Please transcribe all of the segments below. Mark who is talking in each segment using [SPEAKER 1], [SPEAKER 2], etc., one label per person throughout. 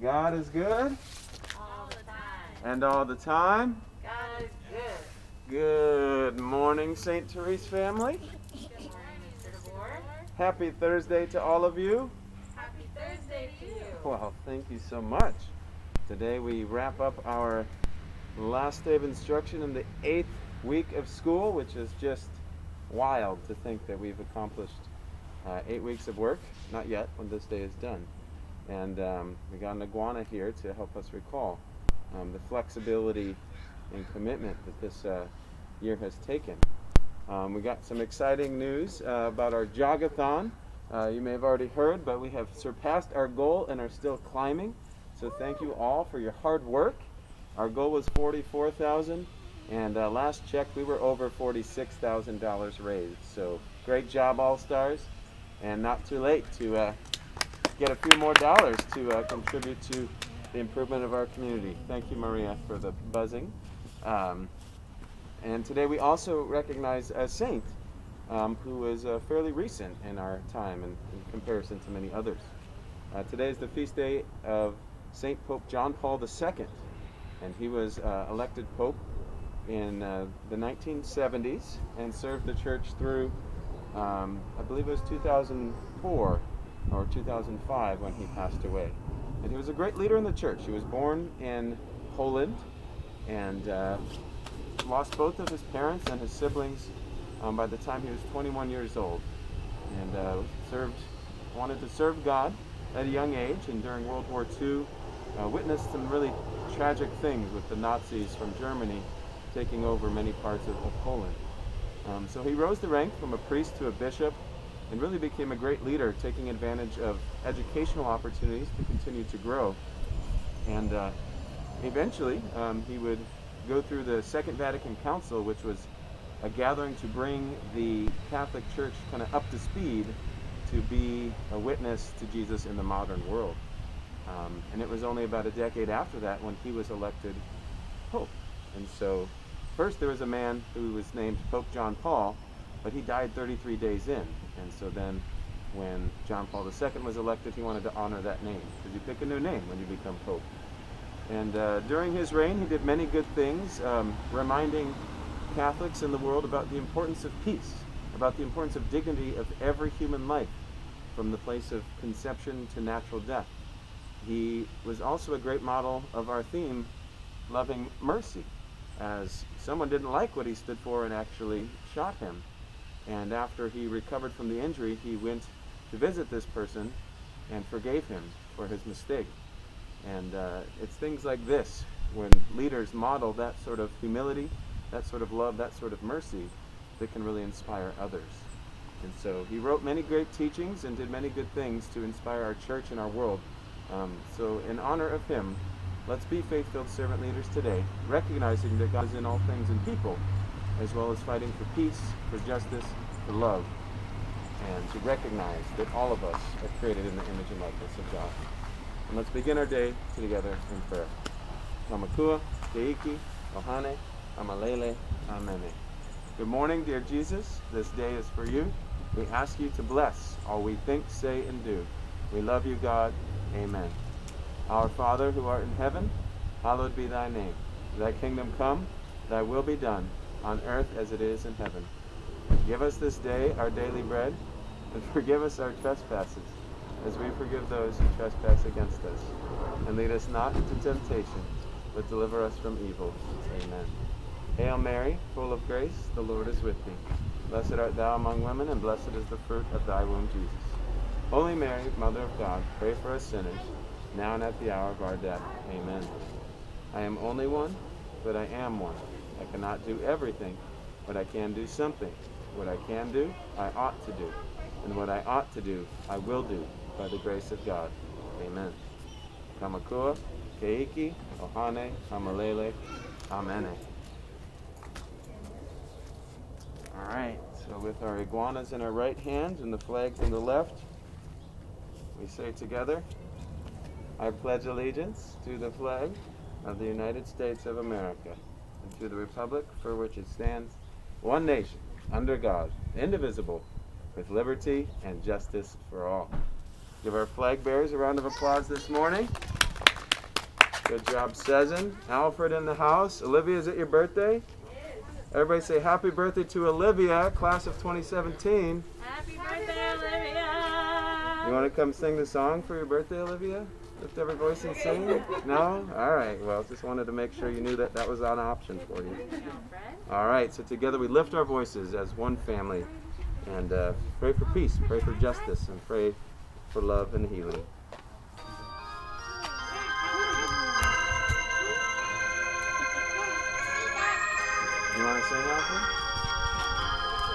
[SPEAKER 1] God is good.
[SPEAKER 2] All the time.
[SPEAKER 1] And all the time.
[SPEAKER 2] God is good.
[SPEAKER 1] Good morning, St. Therese family.
[SPEAKER 2] Good morning, Mr. DeBoer.
[SPEAKER 1] Happy Thursday to all of you.
[SPEAKER 2] Happy Thursday to you.
[SPEAKER 1] Well, thank you so much. Today we wrap up our last day of instruction in the 8th week of school, which is just wild to think that we've accomplished 8 weeks of work. Not yet, when this day is done. And we got an iguana here to help us recall the flexibility and commitment that this year has taken. We got some exciting news about our jogathon. You may have already heard, but we have surpassed our goal and are still climbing. So thank you all for your hard work. Our goal was $44,000, and last check we were over $46,000 raised. So great job, All-Stars, and not too late to get a few more dollars to contribute to the improvement of our community. Thank you, Maria, for the buzzing. And today we also recognize a saint who is fairly recent in our time in comparison to many others. Today is the feast day of Saint Pope John Paul II, and he was elected Pope in the 1970s and served the Church through, I believe it was 2004 or 2005 when he passed away. And he was a great leader in the Church. He was born in Poland and lost both of his parents and his siblings by the time he was 21 years old, and wanted to serve God at a young age, and during World War II witnessed some really tragic things with the Nazis from Germany taking over many parts of Poland. So he rose the rank from a priest to a bishop and really became a great leader, taking advantage of educational opportunities to continue to grow. And eventually he would go through the Second Vatican Council, which was a gathering to bring the Catholic Church kind of up to speed to be a witness to Jesus in the modern world. And it was only about a decade after that when he was elected Pope. And so first there was a man who was named Pope John Paul, but he died 33 days in. And so then when John Paul II was elected, he wanted to honor that name, because you pick a new name when you become Pope. And during his reign, he did many good things, reminding Catholics in the world about the importance of peace, about the importance of dignity of every human life, from the place of conception to natural death. He was also a great model of our theme, loving mercy, as someone didn't like what he stood for and actually shot him. And after he recovered from the injury, he went to visit this person and forgave him for his mistake. And it's things like this, when leaders model that sort of humility, that sort of love, that sort of mercy, that can really inspire others. And so he wrote many great teachings and did many good things to inspire our church and our world. So in honor of him, let's be faith-filled servant leaders today, recognizing that God is in all things and people, as well as fighting for peace, for justice, for love, and to recognize that all of us are created in the image and likeness of God. And let's begin our day together in prayer. Kamakua, Keiki, Ohane, Amalele, Amene. Good morning, dear Jesus. This day is for you. We ask you to bless all we think, say, and do. We love you, God. Amen. Our Father, who art in heaven, hallowed be thy name. Thy kingdom come, thy will be done, on earth as it is in heaven. Give us this day our daily bread, and forgive us our trespasses, as we forgive those who trespass against us. And lead us not into temptation, but deliver us from evil. Amen. Hail Mary, full of grace, the Lord is with thee. Blessed art thou among women, and blessed is the fruit of thy womb, Jesus. Holy Mary, Mother of God, pray for us sinners, now and at the hour of our death. Amen. I am only one, but I am one. I cannot do everything, but I can do something. What I can do, I ought to do. And what I ought to do, I will do, by the grace of God. Amen. Kamakua, Keiki, Ohane, Amalele, Amene. All right, so with our iguanas in our right hand and the flags in the left, we say together, I pledge allegiance to the flag of the United States of America and to the republic for which it stands, one nation, under God, indivisible, with liberty and justice for all. Give our flag bearers a round of applause this morning. Good job, Sezen. Alfred in the house. Olivia, is it your birthday? Everybody say happy birthday to Olivia, class of 2017.
[SPEAKER 2] Happy birthday, Olivia!
[SPEAKER 1] You want to come sing the song for your birthday, Olivia? Lift every voice and sing? No? All right. Well, just wanted to make sure you knew that that was an option for you. All right. So together we lift our voices as one family and pray for peace, pray for justice, and pray for love and healing. You want to sing, Alfred?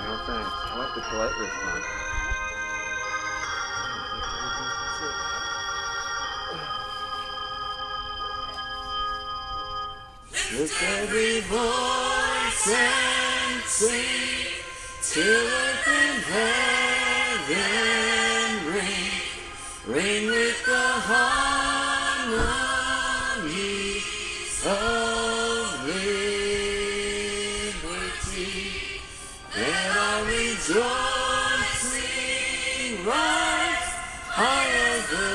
[SPEAKER 1] No, thanks. I like the polite response. Lift every voice and sing till earth and heaven ring, ring with the harmony of liberty. Let our rejoicing rise high as the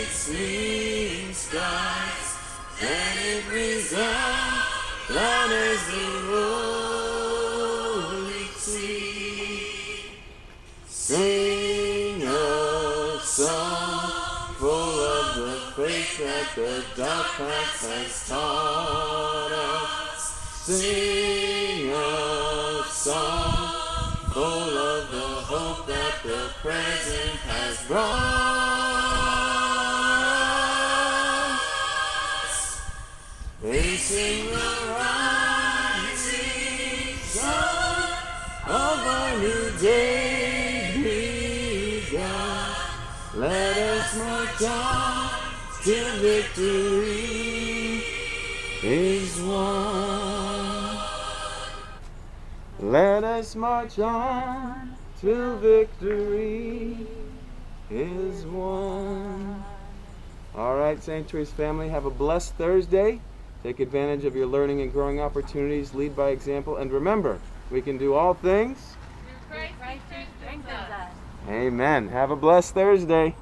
[SPEAKER 1] listening skies, and it resound loud as the rolling sea. Sing a song full of the faith that the dark past has taught us. Sing a song full of the hope that the present has brought. They sing the rising sun of our new day begun. Let us march on till victory is won. Let us march on till victory is won. All right, Sanctuary's family, have a blessed Thursday. Take advantage of your learning and growing opportunities. Lead by example. And remember, we can do all things.
[SPEAKER 2] Christ strengthens us.
[SPEAKER 1] Amen. Have a blessed Thursday.